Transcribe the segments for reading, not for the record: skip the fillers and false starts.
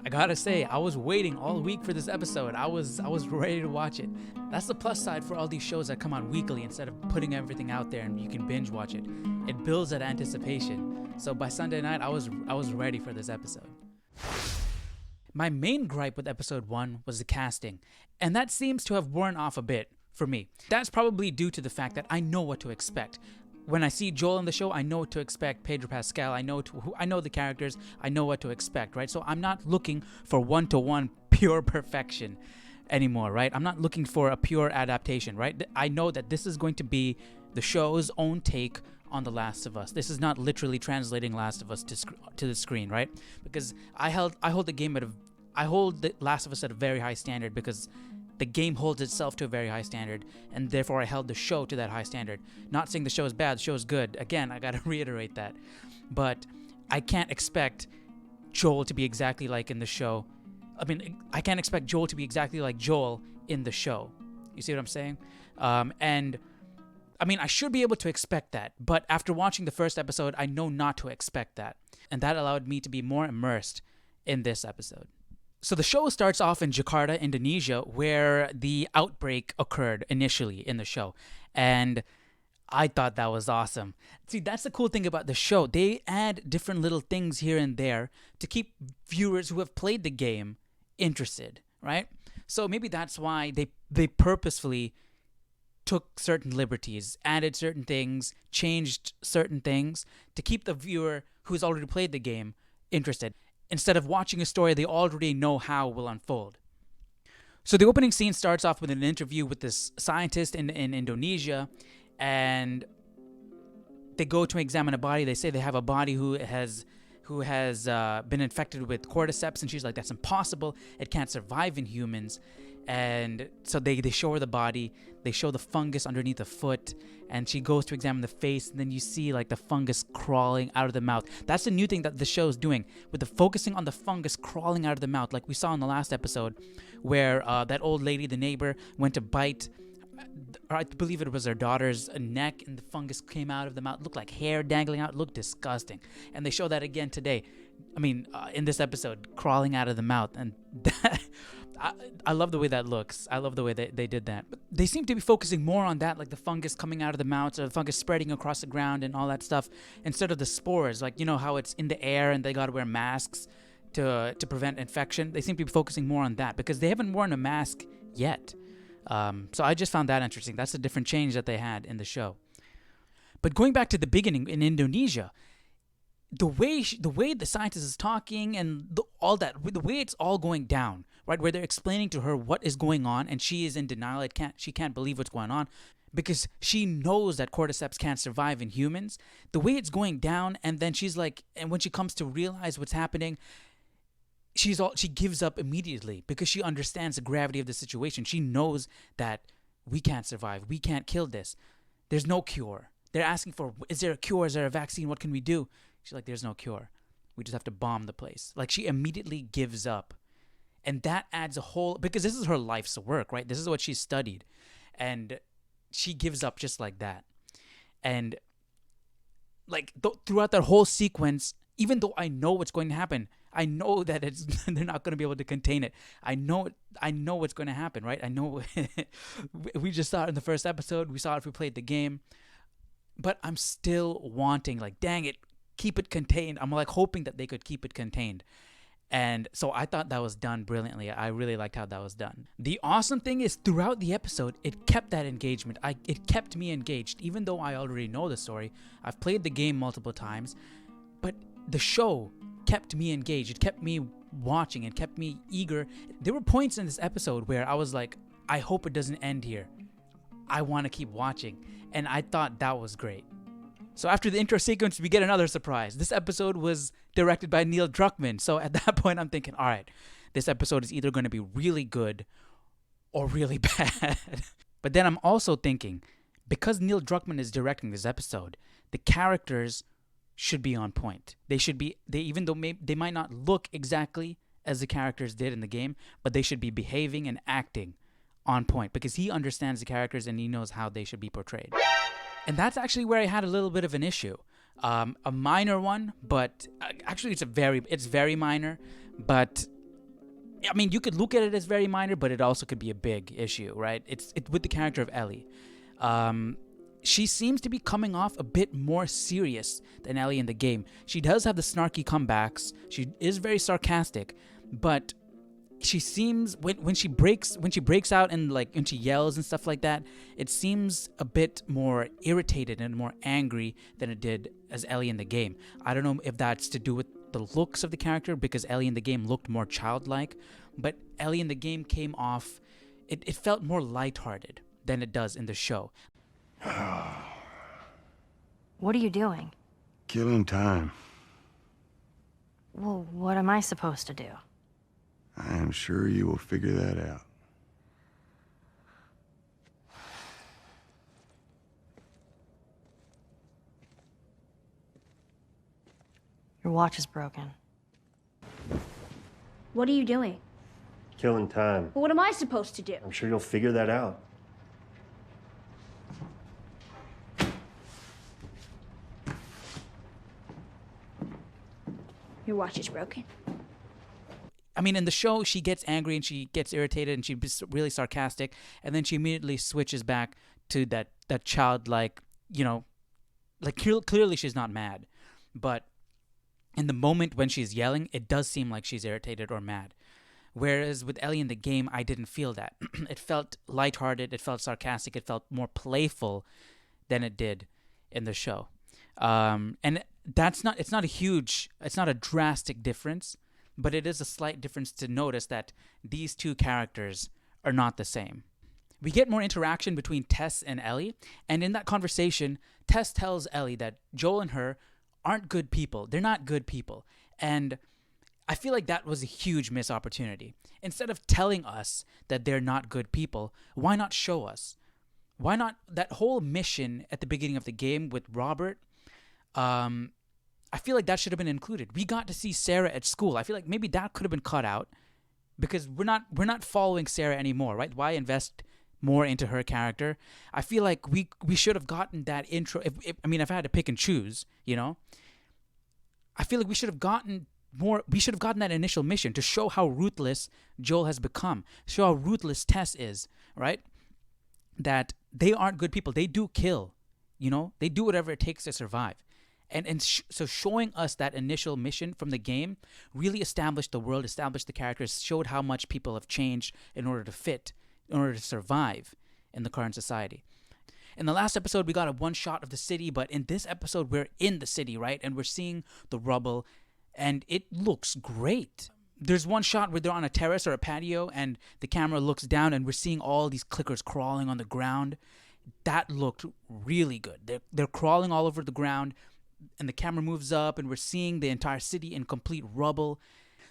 I gotta say, I was waiting all week for this episode. I was ready to watch it. That's the plus side for all these shows that come out weekly instead of putting everything out there and you can binge watch it. It builds that anticipation. So by Sunday night, I was ready for this episode. My main gripe with episode 1 was the casting, and that seems to have worn off a bit for me. That's probably due to the fact that I know what to expect. When I see Joel in the show, I know what to expect. Pedro Pascal, I know the characters, I know what to expect, right? So I'm not looking for one-to-one pure perfection anymore, right? I'm not looking for a pure adaptation, right? I know that this is going to be the show's own take on The Last of Us. This is not literally translating Last of Us to the screen, right? Because I hold The Last of Us at a very high standard because the game holds itself to a very high standard, and therefore I held the show to that high standard. Not saying the show is bad, the show is good. Again, I gotta reiterate that. But I can't expect Joel to be exactly like in the show. I can't expect Joel to be exactly like Joel in the show. You see what I'm saying? I should be able to expect that, but after watching the first episode, I know not to expect that. And that allowed me to be more immersed in this episode. So the show starts off in Jakarta, Indonesia, where the outbreak occurred initially in the show. And I thought that was awesome. See, that's the cool thing about the show. They add different little things here and there to keep viewers who have played the game interested, right? So maybe that's why they purposefully took certain liberties, added certain things, changed certain things to keep the viewer who's already played the game interested, instead of watching a story they already know how will unfold. So the opening scene starts off with an interview with this scientist in Indonesia, and they go to examine a body. They say they have a body who has been infected with cordyceps, and she's like, that's impossible. It can't survive in humans. And so they show her the body. They show the fungus underneath the foot, and she goes to examine the face, and then you see like the fungus crawling out of the mouth. That's the new thing that the show is doing, with the focusing on the fungus crawling out of the mouth, like we saw in the last episode, where that old lady, the neighbor, went to bite, I believe it was her daughter's neck, and the fungus came out of the mouth. It looked like hair dangling out. It looked disgusting. And they show that again today. In this episode, crawling out of the mouth. And that, I love the way that looks. I love the way they did that. But they seem to be focusing more on that, like the fungus coming out of the mouth, or the fungus spreading across the ground and all that stuff, instead of the spores. Like, you know how it's in the air and they got to wear masks to prevent infection? They seem to be focusing more on that because they haven't worn a mask yet. So I just found that interesting. That's a different change that they had in the show. But going back to the beginning in Indonesia, the way the scientist is talking and all that, the way it's all going down, right, where they're explaining to her what is going on, and she is in denial. She can't believe what's going on because she knows that cordyceps can't survive in humans. The way it's going down, and then she's like, and when she comes to realize what's happening, she gives up immediately because she understands the gravity of the situation. She knows that we can't survive. We can't kill this. There's no cure. They're asking for, is there a cure? Is there a vaccine? What can we do? She's like, there's no cure. We just have to bomb the place. Like, she immediately gives up. And that adds a whole, because this is her life's work, right? This is what she studied. And she gives up just like that. And like throughout that whole sequence, even though I know what's going to happen, I know that they're not going to be able to contain it. I know what's going to happen, right? I know we just saw it in the first episode. We saw it if we played the game. But I'm still wanting, like, dang it, keep it contained. I'm like hoping that they could keep it contained. And so I thought that was done brilliantly. I really liked how that was done. The awesome thing is, throughout the episode, it kept that engagement. It kept me engaged, even though I already know the story. I've played the game multiple times, but the show kept me engaged. It kept me watching. It kept me eager. There were points in this episode where I was like, I hope it doesn't end here. I want to keep watching. And I thought that was great. So after the intro sequence, we get another surprise. This episode was directed by Neil Druckmann. So at that point, I'm thinking, all right, this episode is either going to be really good or really bad. But then I'm also thinking, because Neil Druckmann is directing this episode, the characters should be on point. Even though they might not look exactly as the characters did in the game, but they should be behaving and acting on point because he understands the characters and he knows how they should be portrayed. And that's actually where I had a little bit of an issue. A minor one, but actually it's very minor, but I mean, you could look at it as very minor, but it also could be a big issue, right? It's with the character of Ellie. She seems to be coming off a bit more serious than Ellie in the game. She does have the snarky comebacks. She is very sarcastic, but she seems when she breaks out and she yells and stuff like that, it seems a bit more irritated and more angry than it did as Ellie in the game. I don't know if that's to do with the looks of the character, because Ellie in the game looked more childlike, but Ellie in the game came off, it felt more lighthearted than it does in the show. What are you doing? Killing time. Well, what am I supposed to do? I am sure you will figure that out. Your watch is broken. What are you doing? Killing time. What am I supposed to do? I'm sure you'll figure that out. Your watch is broken. I mean, in the show, she gets angry and she gets irritated and she's really sarcastic, and then she immediately switches back to that childlike, clearly she's not mad, but in the moment when she's yelling, it does seem like she's irritated or mad. Whereas with Ellie in the game, I didn't feel that. It felt lighthearted, it felt sarcastic, it felt more playful than it did in the show. And it's not a drastic difference, but it is a slight difference to notice that these two characters are not the same. We get more interaction between Tess and Ellie, and in that conversation, Tess tells Ellie that Joel and her aren't good people. They're not good people. And I feel like that was a huge missed opportunity. Instead of telling us that they're not good people, why not show us? Why not that whole mission at the beginning of the game with Robert? I feel like that should have been included. We got to see Sarah at school. I feel like maybe that could have been cut out, because we're not following Sarah anymore, right? Why invest more into her character? I feel like we should have gotten that intro. If I had to pick and choose, I feel like we should have gotten more. We should have gotten that initial mission to show how ruthless Joel has become, show how ruthless Tess is, right? That they aren't good people. They do kill, they do whatever it takes to survive. So showing us that initial mission from the game really established the world, established the characters, showed how much people have changed in order to survive in the current society. In the last episode, we got a one shot of the city, but in this episode, we're in the city, right? And we're seeing the rubble, and it looks great. There's one shot where they're on a terrace or a patio, and the camera looks down, and we're seeing all these clickers crawling on the ground. That looked really good. They're crawling all over the ground, and the camera moves up, and we're seeing the entire city in complete rubble.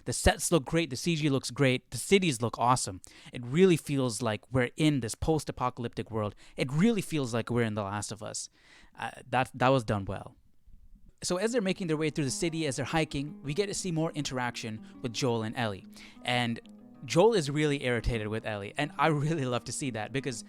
The sets look great. The CG looks great. The cities look awesome. It really feels like we're in this post-apocalyptic world. It really feels like we're in The Last of Us. That was done well. So as they're making their way through the city, as they're hiking, we get to see more interaction with Joel and Ellie. And Joel is really irritated with Ellie, and I really love to see that, because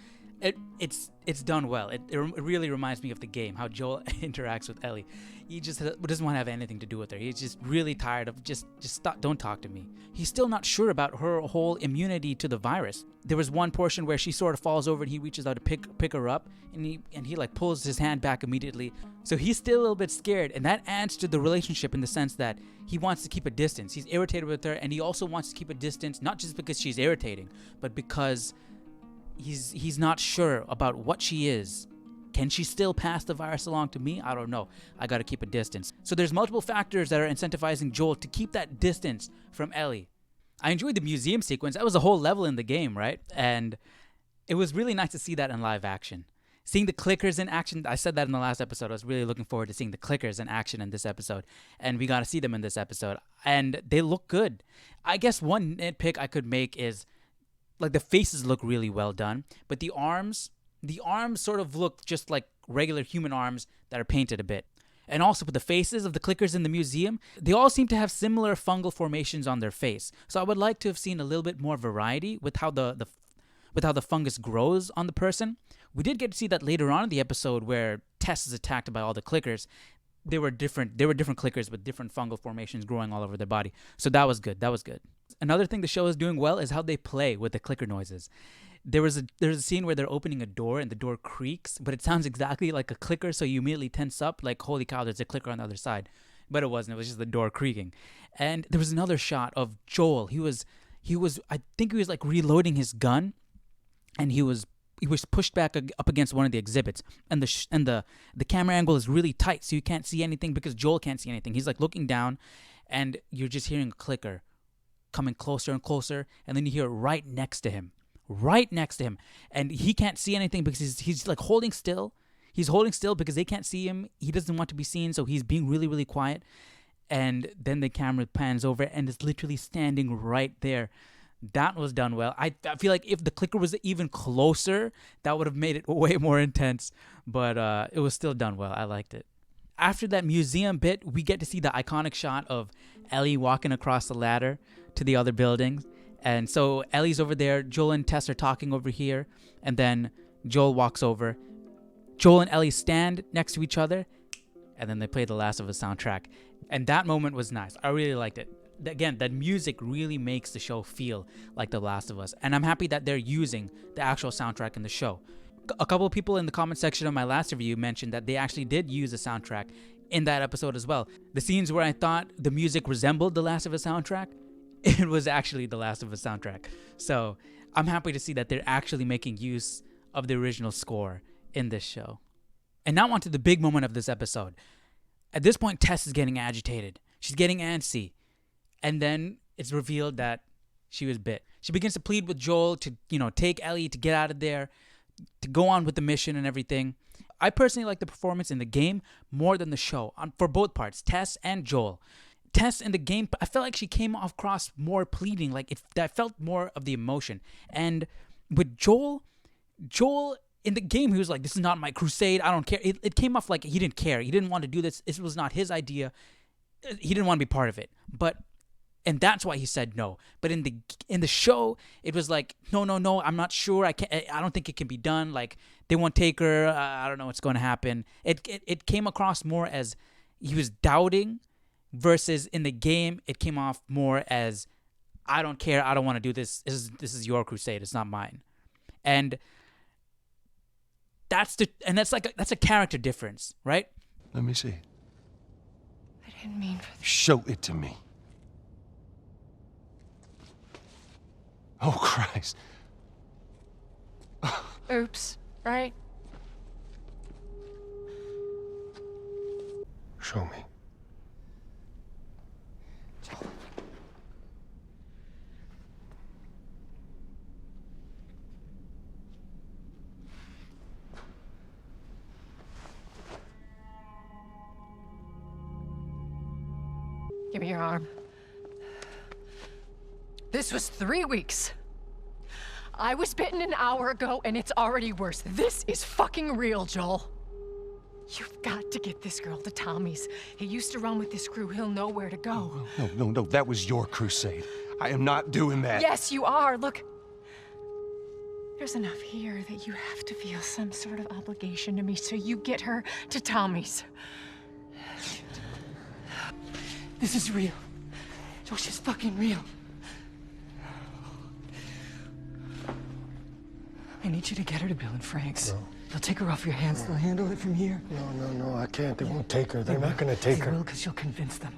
it's done well. It really reminds me of the game, how Joel interacts with Ellie. He just doesn't want to have anything to do with her. He's just really tired of just stop, don't talk to me. He's still not sure about her whole immunity to the virus. There was one portion where she sort of falls over and he reaches out to pick her up, and he like pulls his hand back immediately. So he's still a little bit scared, and that adds to the relationship in the sense that he wants to keep a distance. He's irritated with her, and he also wants to keep a distance, not just because she's irritating, but because he's not sure about what she is. Can she still pass the virus along to me? I don't know. I gotta keep a distance. So there's multiple factors that are incentivizing Joel to keep that distance from Ellie. I enjoyed the museum sequence. That was a whole level in the game, right? And it was really nice to see that in live action. Seeing the clickers in action, I said that in the last episode. I was really looking forward to seeing the clickers in action in this episode. And we got to see them in this episode. And they look good. I guess one nitpick I could make is, like, the faces look really well done, but the arms sort of look just like regular human arms that are painted a bit. And also with the faces of the clickers in the museum, they all seem to have similar fungal formations on their face. So I would like to have seen a little bit more variety with how the fungus grows on the person. We did get to see that later on in the episode where Tess is attacked by all the clickers. They were different clickers with different fungal formations growing all over their body. So that was good. Another thing the show is doing well is how they play with the clicker noises. There's a scene where they're opening a door and the door creaks, but it sounds exactly like a clicker, so you immediately tense up, like, holy cow, there's a clicker on the other side. But it wasn't. It was just the door creaking. And there was another shot of Joel. He was I think he was like reloading his gun, and he was pushed back up against one of the exhibits, and the camera angle is really tight, so you can't see anything because Joel can't see anything. He's like looking down, and you're just hearing a clicker coming closer and closer, and then you hear it right next to him, and he can't see anything because he's like holding still. He's holding still because they can't see him. He doesn't want to be seen, so he's being really, really quiet. And then the camera pans over, and it's literally standing right there. That was done well. I feel like if the clicker was even closer, that would have made it way more intense. But it was still done well. I liked it. After that museum bit, we get to see the iconic shot of Ellie walking across the ladder to the other buildings. And so Ellie's over there. Joel and Tess are talking over here. And then Joel walks over. Joel and Ellie stand next to each other. And then they play the Last of Us soundtrack. And that moment was nice. I really liked it. Again, that music really makes the show feel like The Last of Us. And I'm happy that they're using the actual soundtrack in the show. A couple of people in the comment section of my last review mentioned that they actually did use the soundtrack in that episode as well. The scenes where I thought the music resembled The Last of Us soundtrack, it was actually The Last of Us soundtrack. So I'm happy to see that they're actually making use of the original score in this show. And now on to the big moment of this episode. At this point, Tess is getting agitated. She's getting antsy. And then it's revealed that she was bit. She begins to plead with Joel to, take Ellie, to get out of there, to go on with the mission and everything. I personally like the performance in the game more than the show, for both parts, Tess and Joel. Tess in the game, I felt like she came across more pleading, I felt more of the emotion. And with Joel in the game, he was like, this is not my crusade, I don't care. It came off like he didn't care. He didn't want to do this. It was not his idea. He didn't want to be part of it. And that's why he said no. But in the show, it was like, no, I'm not sure. I don't think it can be done. Like, they won't take her. I don't know what's going to happen. It came across more as he was doubting, versus in the game, it came off more as, I don't care. I don't want to do this. This is your crusade. It's not mine. And that's a character difference, right? Let me see. I didn't mean for this. Show it to me. Oh, Christ. Oops, right? Show me. Give me your arm. This was 3 weeks. I was bitten an hour ago, and it's already worse. This is fucking real, Joel. You've got to get this girl to Tommy's. He used to run with this crew. He'll know where to go. No. That was your crusade. I am not doing that. Yes, you are. Look. There's enough here that you have to feel some sort of obligation to me, so you get her to Tommy's. This is real. Joel, she's fucking real. I need you to get her to Bill and Frank's. No. They'll take her off your hands. They'll handle it from here. No, I can't. They won't take her. They're not gonna take her. They will, because you'll convince them.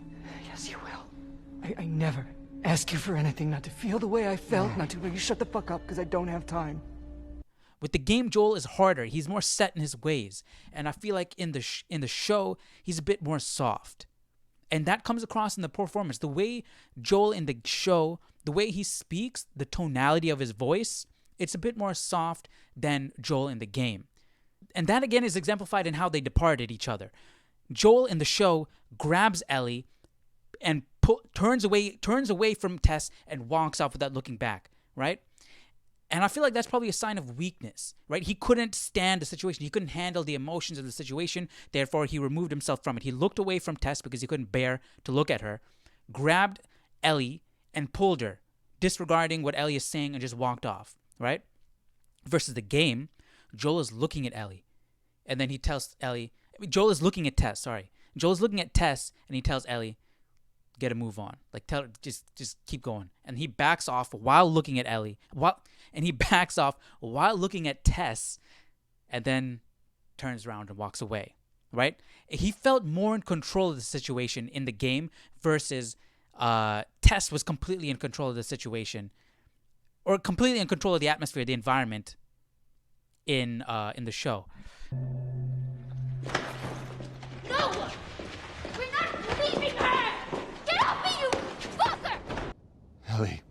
Yes, you will. I never ask you for anything, not to feel the way I felt, not to... You shut the fuck up, because I don't have time. With the game, Joel is harder. He's more set in his ways. And I feel like in the show, he's a bit more soft. And that comes across in the performance. The way Joel in the show, the way he speaks, the tonality of his voice, it's a bit more soft than Joel in the game. And that again is exemplified in how they departed each other. Joel in the show grabs Ellie and turns away from Tess and walks off without looking back, right? And I feel like that's probably a sign of weakness, right? He couldn't stand the situation. He couldn't handle the emotions of the situation. Therefore, he removed himself from it. He looked away from Tess because he couldn't bear to look at her, grabbed Ellie and pulled her, disregarding what Ellie is saying, and just walked off, right? Versus the game, Joel is looking at Ellie. And then he tells Ellie, Joel is looking at Tess, sorry. Joel is looking at Tess, and he tells Ellie, get a move on. Like, tell her, just keep going. And he backs off while looking at Ellie. And he backs off while looking at Tess, and then turns around and walks away, right? He felt more in control of the situation in the game versus Tess was completely in control of the situation, or completely in control of the atmosphere, the environment in the show. No! We're not leaving her! Get off me, you fucker! Ellie,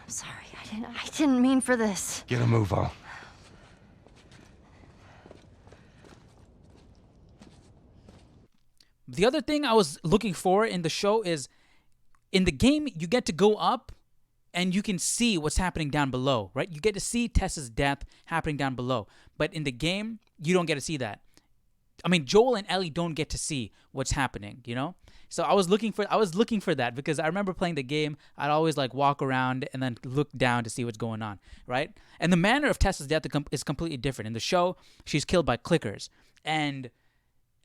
I'm sorry. I didn't mean for this. get a move on. The other thing I was looking for in the show is, in the game, you get to go up and you can see what's happening down below, right? You get to see Tess's death happening down below. But in the game, you don't get to see that. I mean, Joel and Ellie don't get to see what's happening, you know? So I was looking for that because I remember playing the game. I'd always like walk around and then look down to see what's going on, right? And the manner of Tess's death is completely different. In the show, she's killed by clickers. And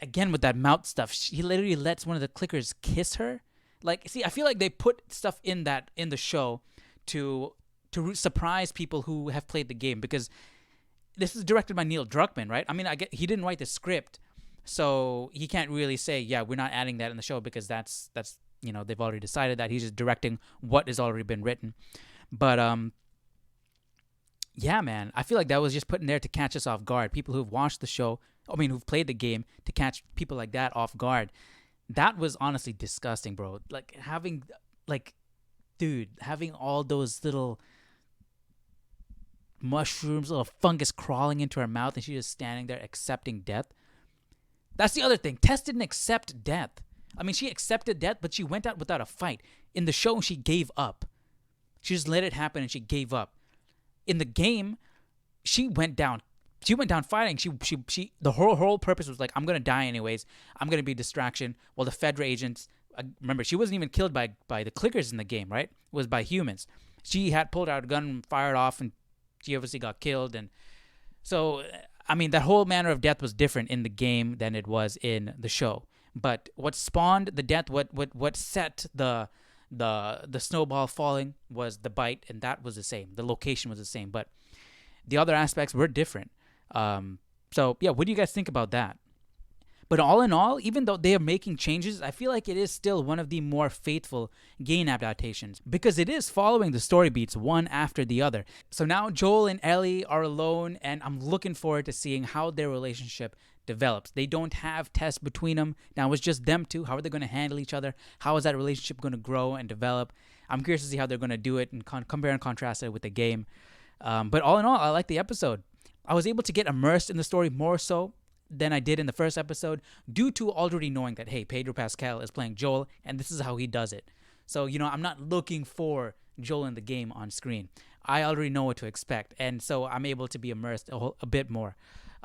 again, with that mouth stuff, she literally lets one of the clickers kiss her. Like, see, I feel like they put stuff in the show to surprise people who have played the game, because this is directed by Neil Druckmann, right? I mean, he didn't write the script, so he can't really say, yeah, we're not adding that in the show, because that's you know, they've already decided that. He's just directing what has already been written. But yeah, man, I feel like that was just put in there to catch us off guard. People who've watched the show, who've played the game, to catch people like that off guard. That was honestly disgusting, bro. Like, having all those little mushrooms, little fungus crawling into her mouth, and she's just standing there accepting death. That's the other thing. Tess didn't accept death. I mean, she accepted death, but she went out without a fight. In the show, she gave up. She just let it happen and she gave up. In the game, she went down. She went down fighting. She the whole purpose was like, I'm gonna die anyways. I'm gonna be a distraction. While the Fedra agents, remember, she wasn't even killed by the clickers in the game, right? It was by humans. She had pulled out a gun, fired off, and she obviously got killed. And so, I mean, that whole manner of death was different in the game than it was in the show. But what spawned the death, what set the snowball falling, was the bite, and that was the same. The location was the same, but the other aspects were different. So yeah, what do you guys think about that? But all in all, even though they are making changes, I feel like it is still one of the more faithful game adaptations, because it is following the story beats one after the other. So now Joel and Ellie are alone, and I'm looking forward to seeing how their relationship develops. They don't have Tess between them. Now it's just them two. How are they going to handle each other? How is that relationship going to grow and develop? I'm curious to see how they're going to do it and compare and contrast it with the game. But all in all, I like the episode. I was able to get immersed in the story more so than I did in the first episode, due to already knowing that, hey, Pedro Pascal is playing Joel, and this is how he does it. So, you know, I'm not looking for Joel in the game on screen. I already know what to expect, and so I'm able to be immersed a bit more.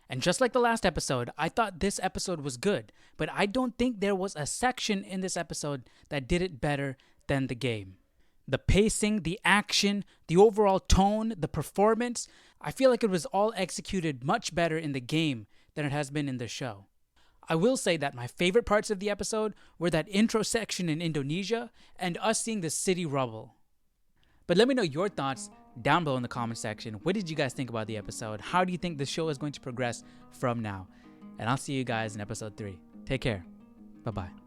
And just like the last episode, I thought this episode was good, but I don't think there was a section in this episode that did it better than the game. The pacing, the action, the overall tone, the performance, I feel like it was all executed much better in the game than it has been in the show. I will say that my favorite parts of the episode were that intro section in Indonesia and us seeing the city rubble. But let me know your thoughts down below in the comment section. What did you guys think about the episode? How do you think the show is going to progress from now? And I'll see you guys in episode 3. Take care. Bye-bye.